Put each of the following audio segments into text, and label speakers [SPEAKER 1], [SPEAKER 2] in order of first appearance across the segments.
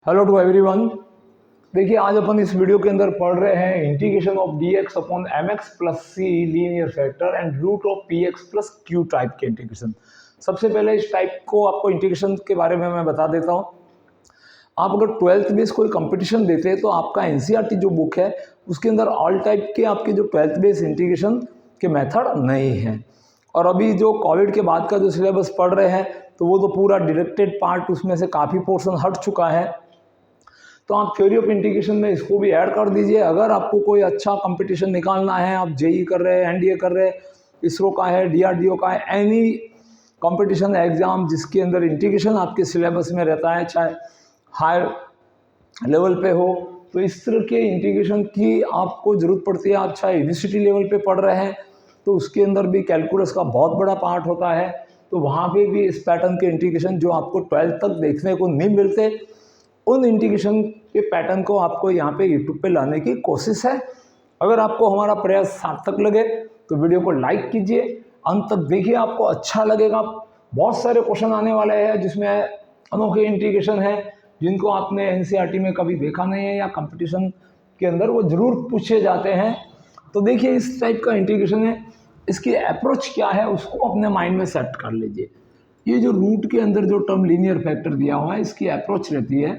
[SPEAKER 1] Hello to everyone. देखिए आज अपन इस वीडियो के अंदर पढ़ रहे हैं integration of dx upon mx plus c linear factor and root of px plus q type के इंटीग्रेशन। सबसे पहले इस टाइप को आपको इंटीग्रेशन के बारे में मैं बता देता हूँ। आप अगर 12th बेस कोई कंपटीशन देते हैं तो आपका एनसीईआरटी जो बुक है उसके अंदर ऑल टाइप के आपके जो 12th बेस इंटीग्रेशन के मेथड नहीं है। और अभी जो कोविड के बाद का जो सिलेबस पढ़ रहे हैं तो वो तो पूरा डायरेक्टेड पार्ट उसमें से काफ़ी पोर्शन हट चुका है, तो आप थ्योरी ऑफ इंटीग्रेशन में इसको भी ऐड कर दीजिए। अगर आपको कोई अच्छा कंपटीशन निकालना है, आप जेई कर रहे हैं, एनडीए कर रहे हैं, इसरो का है, डीआरडीओ का है, एनी कंपटीशन एग्जाम जिसके अंदर इंटीग्रेशन आपके सिलेबस में रहता है, चाहे हायर लेवल पे हो, तो इस तरह के इंटीग्रेशन की आपको ज़रूरत पड़ती है। आप चाहे यूनिवर्सिटी लेवल पे पढ़ रहे हैं तो उसके अंदर भी कैलकुलस का बहुत बड़ा पार्ट होता है, तो वहाँ पे भी इस पैटर्न के इंटीग्रेशन जो आपको 12th तक देखने को नहीं मिलते, उन इंटीग्रेशन के पैटर्न को आपको यहाँ पे यूट्यूब पे लाने की कोशिश है। अगर आपको हमारा प्रयास सार्थक लगे तो वीडियो को लाइक कीजिए, अंत तक देखिए, आपको अच्छा लगेगा। बहुत सारे क्वेश्चन आने वाले हैं जिसमें अनोखे इंटीग्रेशन है जिनको आपने एनसीईआरटी में कभी देखा नहीं है या कंपटीशन के अंदर वो ज़रूर पूछे जाते हैं। तो देखिए इस टाइप का इंटीग्रेशन है, इसकी अप्रोच क्या है उसको अपने माइंड में सेट कर लीजिए। ये जो रूट के अंदर जो टर्म लीनियर फैक्टर दिया हुआ है, इसकी अप्रोच रहती है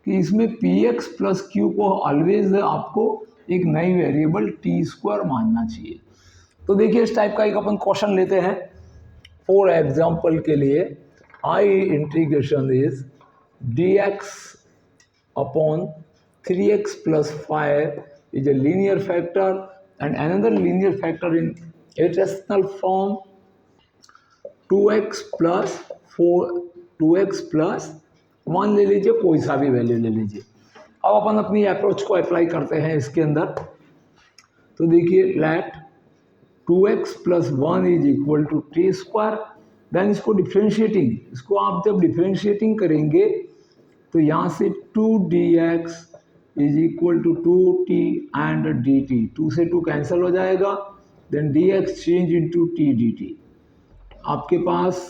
[SPEAKER 1] कि इसमें px प्लस क्यू को ऑलवेज आपको एक नई वेरिएबल टी स्क्वायर मानना चाहिए। तो देखिए इस टाइप का एक अपन क्वेश्चन लेते हैं फॉर एग्जांपल के लिए। I integration is dx upon 3x plus 5 is a linear factor and another linear factor in irrational form 2x plus 2x plus 1 ले लीजिए, कोई सा भी वैल्यू ले लीजिए। अब अपन अपनी अप्रोच को अप्लाई करते हैं इसके अंदर। तो देखिए let 2x plus 1 is equal to t square, then इसको डिफ्रेंशिएटिंग, इसको आप जब डिफ्रेंशिएटिंग करेंगे तो यहाँ से 2dx is equal to 2t and dt, 2 से 2 कैंसिल हो जाएगा, then dx change into t dt। आपके पास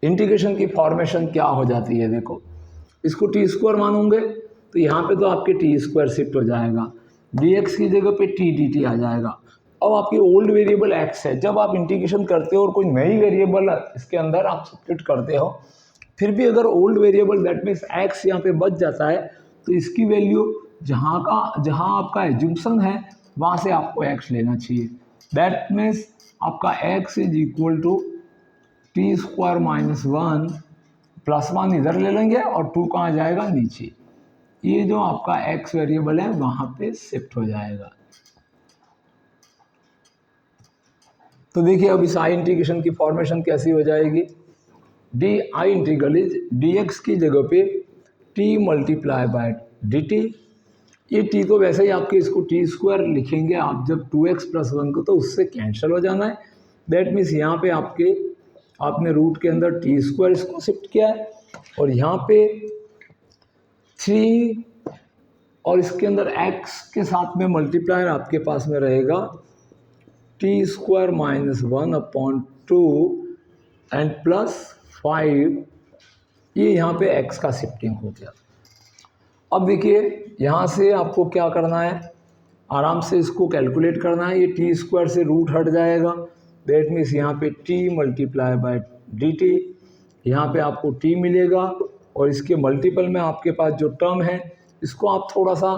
[SPEAKER 1] इंटीग्रेशन की फॉर्मेशन क्या हो जाती है, देखो इसको टी स्क्वायर मानोगे तो यहाँ पे तो आपके टी स्क्वायर शिफ्ट हो जाएगा, dx की जगह पे t dt आ जाएगा। अब आपकी ओल्ड वेरिएबल x है, जब आप इंटीग्रेशन करते हो और कोई नई वेरिएबल इसके अंदर आप सब्स्टिट्यूट करते हो, फिर भी अगर old variable that means x यहाँ पे बच जाता है तो इसकी वैल्यू जहाँ आपका एज्यूम्पशन है वहाँ से आपको x लेना चाहिए। दैट मीन्स आपका x is equal to t square minus 1 plus 1 इधर ले लेंगे और 2 कहाँ जाएगा नीचे, ये जो आपका x वेरिएबल है वहाँ पे शिफ्ट हो जाएगा। तो देखिए अब इस आई इंटीग्रेशन की फॉर्मेशन कैसी हो जाएगी, D I integral is dx की जगह पे t मल्टीप्लाई बाय dt। ये t तो वैसे ही आपके इसको टी स्क्वायर लिखेंगे आप जब 2x प्लस 1 को, तो उससे कैंसिल हो जाना है। दैट मीन्स यहाँ पे आपने रूट के अंदर टी स्क्वायर इसको शिफ्ट किया है और यहाँ पे 3 और इसके अंदर x के साथ में मल्टीप्लायर आपके पास में रहेगा T square minus 1 upon 2 and plus 5, ये यहाँ पे x का शिफ्टिंग हो गया। अब देखिए यहाँ से आपको क्या करना है, आराम से इसको कैलकुलेट करना है। ये टी स्क्वायर से रूट हट जाएगा, दैट मीन्स यहाँ पे t मल्टीप्लाई बाय dt, यहाँ पे आपको t मिलेगा और इसके मल्टीपल में आपके पास जो टर्म है इसको आप थोड़ा सा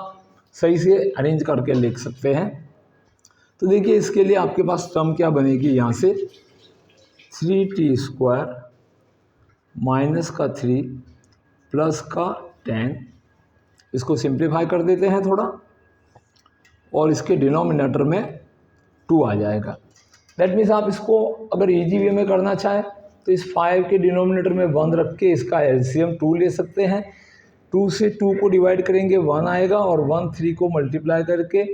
[SPEAKER 1] सही से अरेंज करके लिख सकते हैं। तो देखिए इसके लिए आपके पास टर्म क्या बनेगी, यहाँ से 3t स्क्वायर माइनस का 3 प्लस का 10, इसको सिंप्लीफाई कर देते हैं थोड़ा और इसके डिनोमिनेटर में 2 आ जाएगा। दैट मीन्स आप इसको अगर इजी वे में करना चाहें तो इस 5 के डिनोमिनेटर में 1 रख के इसका एलसीएम 2 ले सकते हैं। 2 से 2 को डिवाइड करेंगे 1 आएगा और 1 3 को मल्टीप्लाई करके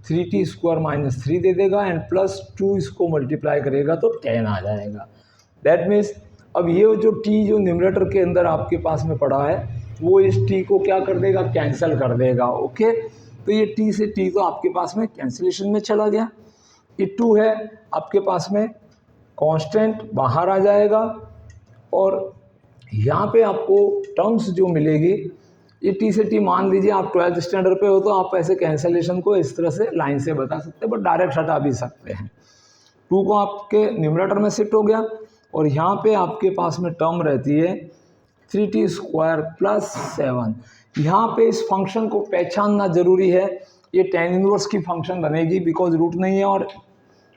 [SPEAKER 1] 3t स्क्वायर माइनस 3 दे देगा एंड प्लस 2 इसको मल्टीप्लाई करेगा तो 10 आ जाएगा। दैट मीन्स अब ये जो t जो न्यूमरेटर के अंदर आपके पास में पड़ा है वो इस t को क्या कर देगा, कैंसिल कर देगा। ओके, तो ये t से t तो आपके पास में कैंसिलेशन में चला गया। ये 2 है आपके पास में कांस्टेंट बाहर आ जाएगा और यहाँ पे आपको टर्म्स जो मिलेगी ये टी से टी, मान लीजिए आप 12th स्टैंडर्ड पे हो तो आप ऐसे कैंसलेशन को इस तरह से लाइन से बता सकते हैं, बट डायरेक्ट हटा भी सकते हैं। 2 को आपके न्यूमरेटर में शिफ्ट हो गया और यहाँ पे आपके पास में टर्म रहती है 3t स्क्वायर प्लस 7। यहाँ पे इस फंक्शन को पहचानना जरूरी है, ये tan इनवर्स की फंक्शन बनेगी बिकॉज रूट नहीं है और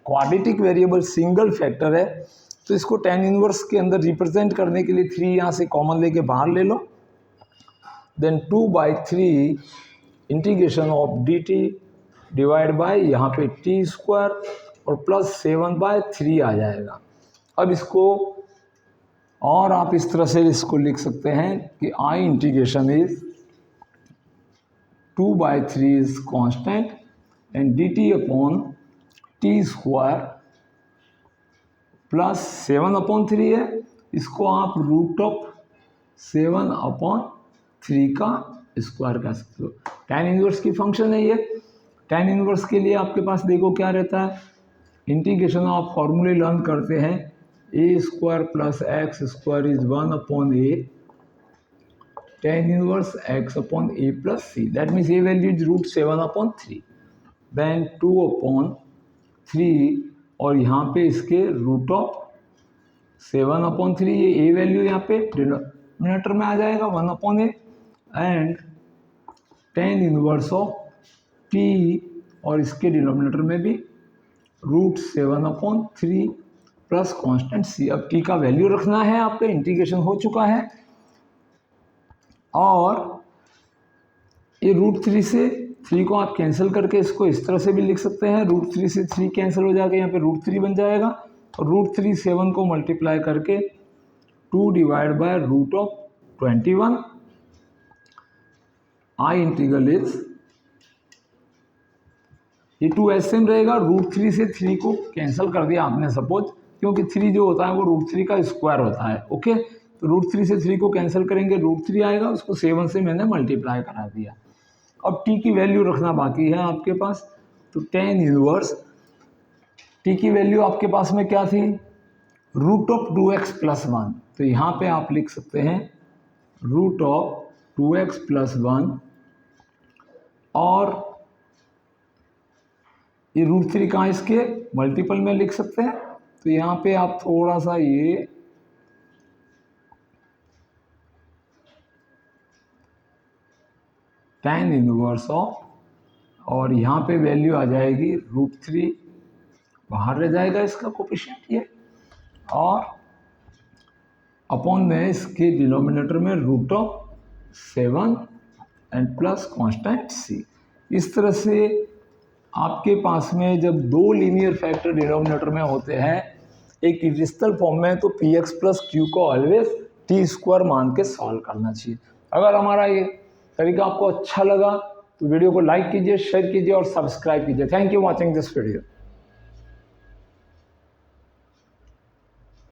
[SPEAKER 1] क्वाड्रेटिक वेरिएबल सिंगल फैक्टर है, तो इसको tan इनवर्स के अंदर रिप्रेजेंट करने के लिए 3 यहाँ से कॉमन लेके बाहर ले लो, then 2/3 integration of dt divide by यहाँ पे t स्क्वायर और प्लस 7/3 आ जाएगा। अब इसको और आप इस तरह से इसको लिख सकते हैं कि I integration is 2/3 is constant and dt upon t square plus 7/3 है, इसको आप रूट ऑफ 7/3 का स्क्वायर कह सकते हो। tan इनवर्स की फंक्शन है ये। tan इनवर्स के लिए आपके पास देखो क्या रहता है, इंटीग्रेशन आप फॉर्मूले लर्न करते हैं, a square plus x square is 1/a tan inverse x upon a plus C, that means a value is root 7/3, then 2/3 और यहाँ पे इसके रूट ऑफ 7/3, ये a वैल्यू यहाँ पे डिनोमिनेटर में आ जाएगा 1/a and tan inverse of t और इसके डिनोमिनेटर में भी रूट 7/3 प्लस कांस्टेंट c। अब t का वैल्यू रखना है, आपका इंटीग्रेशन हो चुका है और ये रूट 3 से 3 को आप कैंसिल करके इसको इस तरह से भी लिख सकते हैं, रूट 3 से 3 कैंसिल हो जाएगा, यहाँ पे रूट 3 बन जाएगा और रूट 3 7 को मल्टीप्लाई करके 2 divide by root of 21। I integral is, ये 2 ऐसे में रहेगा, रूट 3 से 3 को कैंसिल कर दिया आपने सपोज, क्योंकि 3 जो होता है वो रूट 3 का स्क्वायर होता है। ओके, तो रूट 3 से 3 को कैंसिल करेंगे, रूट 3 आएगा, उसको 7 से मैंने मल्टीप्लाई करा दिया। अब t की वैल्यू रखना बाकी है आपके पास, तो tan इनवर्स t की वैल्यू आपके पास में क्या थी, रूट ऑफ 2x प्लस 1, तो यहाँ पे आप लिख सकते हैं रूट ऑफ 2x प्लस 1 और ये रूट 3 कहाँ इसके मल्टीपल में लिख सकते हैं, तो यहाँ पे आप थोड़ा सा ये tan इनवर्स ऑफ और यहाँ पे वैल्यू आ जाएगी रूट 3, बाहर रह जाएगा इसका कोफिशिएंट ये, और अपॉन में इसके डिनोमिनेटर में root of 7 and plus constant c। इस तरह से आपके पास में जब 2 लीनियर फैक्टर डिनोमिनेटर में होते हैं एक इक्विस्टल फॉर्म में, तो px प्लस q को ऑलवेज t स्क्वायर मान के सॉल्व करना चाहिए। अगर हमारा ये तरीका आपको अच्छा लगा तो वीडियो को लाइक कीजिए, शेयर कीजिए और सब्सक्राइब कीजिए। Thank you watching this video.